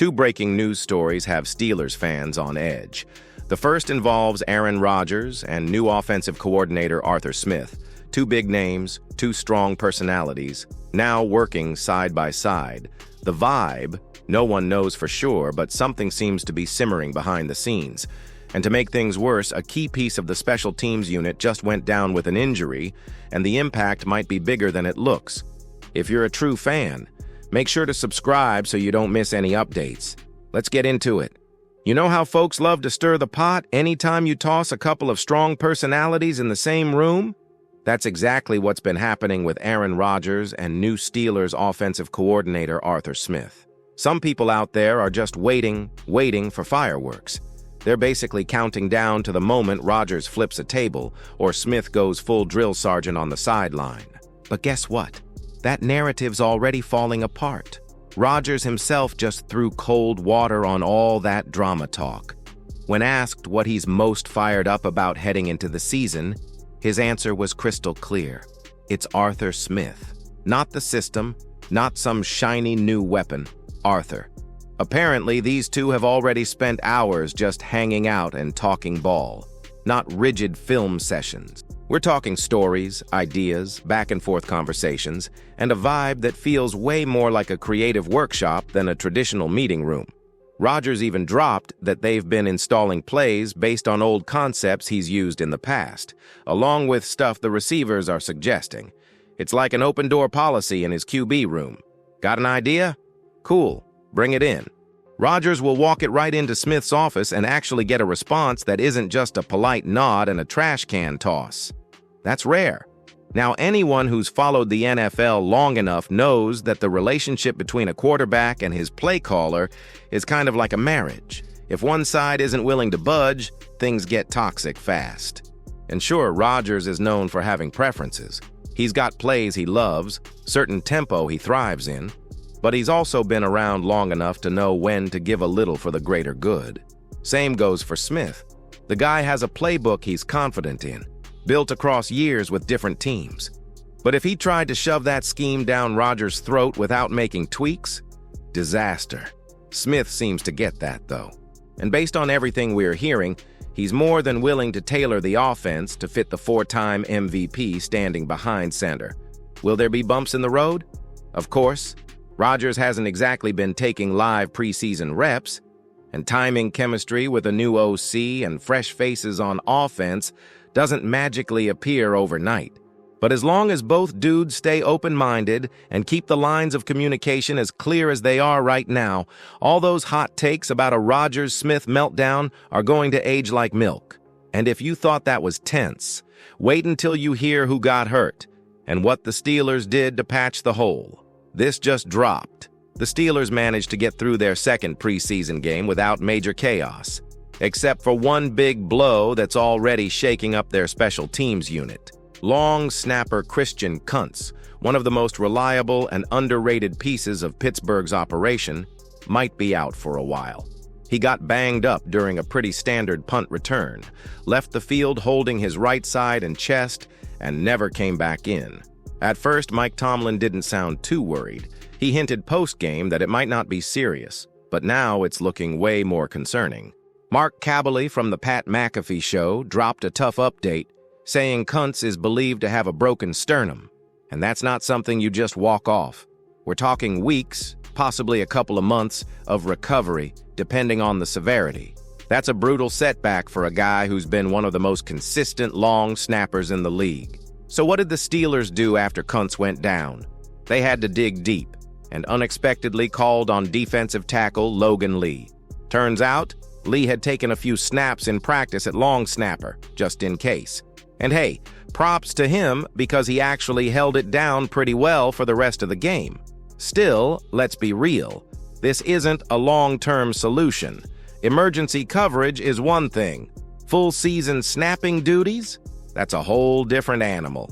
Two breaking news stories have Steelers fans on edge. The first involves Aaron Rodgers and new offensive coordinator Arthur Smith. Two big names, two strong personalities, now working side by side. The vibe, no one knows for sure, but something seems to be simmering behind the scenes. And to make things worse, a key piece of the special teams unit just went down with an injury, and the impact might be bigger than it looks. If you're a true fan, make sure to subscribe so you don't miss any updates. Let's get into it. You know how folks love to stir the pot anytime you toss a couple of strong personalities in the same room? That's exactly what's been happening with Aaron Rodgers and new Steelers offensive coordinator Arthur Smith. Some people out there are just waiting for fireworks. They're basically counting down to the moment Rodgers flips a table or Smith goes full drill sergeant on the sideline. But guess what? That narrative's already falling apart. Rodgers himself just threw cold water on all that drama talk. When asked what he's most fired up about heading into the season, his answer was crystal clear. It's Arthur Smith. Not the system, not some shiny new weapon. Arthur. Apparently, these two have already spent hours just hanging out and talking ball, not rigid film sessions. We're talking stories, ideas, back-and-forth conversations, and a vibe that feels way more like a creative workshop than a traditional meeting room. Rodgers even dropped that they've been installing plays based on old concepts he's used in the past, along with stuff the receivers are suggesting. It's like an open-door policy in his QB room. Got an idea? Cool. Bring it in. Rodgers will walk it right into Smith's office and actually get a response that isn't just a polite nod and a trash can toss. That's rare. Now, anyone who's followed the NFL long enough knows that the relationship between a quarterback and his play caller is kind of like a marriage. If one side isn't willing to budge, things get toxic fast. And sure, Rodgers is known for having preferences. He's got plays he loves, certain tempo he thrives in, but he's also been around long enough to know when to give a little for the greater good. Same goes for Smith. The guy has a playbook he's confident in, built across years with different teams. But if he tried to shove that scheme down Rodgers' throat without making tweaks, disaster. Smith seems to get that, though. And based on everything we're hearing, he's more than willing to tailor the offense to fit the four-time MVP standing behind center. Will there be bumps in the road? Of course. Rodgers hasn't exactly been taking live preseason reps, and timing chemistry with a new OC and fresh faces on offense doesn't magically appear overnight. But as long as both dudes stay open-minded and keep the lines of communication as clear as they are right now, all those hot takes about a Rodgers-Smith meltdown are going to age like milk. And if you thought that was tense, wait until you hear who got hurt and what the Steelers did to patch the hole. This just dropped. The Steelers managed to get through their second preseason game without major chaos, except for one big blow that's already shaking up their special teams unit. Long snapper Christian Kuntz, one of the most reliable and underrated pieces of Pittsburgh's operation, might be out for a while. He got banged up during a pretty standard punt return, left the field holding his right side and chest, and never came back in. At first, Mike Tomlin didn't sound too worried. He hinted post-game that it might not be serious, but now it's looking way more concerning. Mark Kaboly from the Pat McAfee Show dropped a tough update, saying Kuntz is believed to have a broken sternum, and that's not something you just walk off. We're talking weeks, possibly a couple of months, of recovery, depending on the severity. That's a brutal setback for a guy who's been one of the most consistent long snappers in the league. So what did the Steelers do after Kuntz went down? They had to dig deep and unexpectedly called on defensive tackle Logan Lee. Turns out, Lee had taken a few snaps in practice at long snapper, just in case. And hey, props to him because he actually held it down pretty well for the rest of the game. Still, let's be real. This isn't a long-term solution. Emergency coverage is one thing. Full season snapping duties? That's a whole different animal.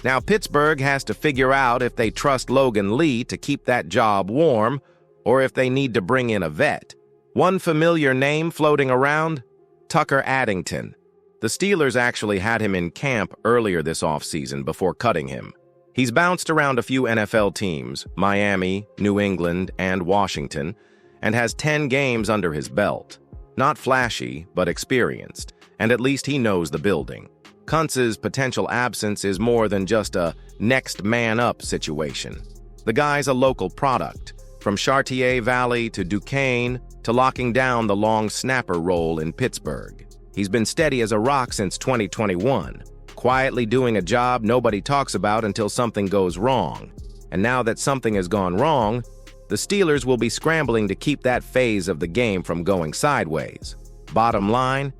Now, Pittsburgh has to figure out if they trust Logan Lee to keep that job warm or if they need to bring in a vet. One familiar name floating around? Tucker Addington. The Steelers actually had him in camp earlier this offseason before cutting him. He's bounced around a few NFL teams, Miami, New England, and Washington, and has 10 games under his belt. Not flashy, but experienced, and at least he knows the building. Kuntz's potential absence is more than just a next man up situation. The guy's a local product, from Chartier Valley to Duquesne to locking down the long snapper role in Pittsburgh. He's been steady as a rock since 2021, quietly doing a job nobody talks about until something goes wrong. And now that something has gone wrong, the Steelers will be scrambling to keep that phase of the game from going sideways. Bottom line,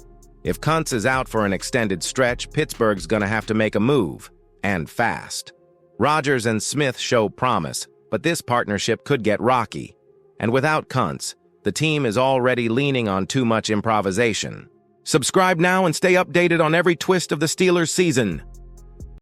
if Kuntz is out for an extended stretch, Pittsburgh's gonna have to make a move, and fast. Rodgers and Smith show promise, but this partnership could get rocky. And without Kuntz, the team is already leaning on too much improvisation. Subscribe now and stay updated on every twist of the Steelers season.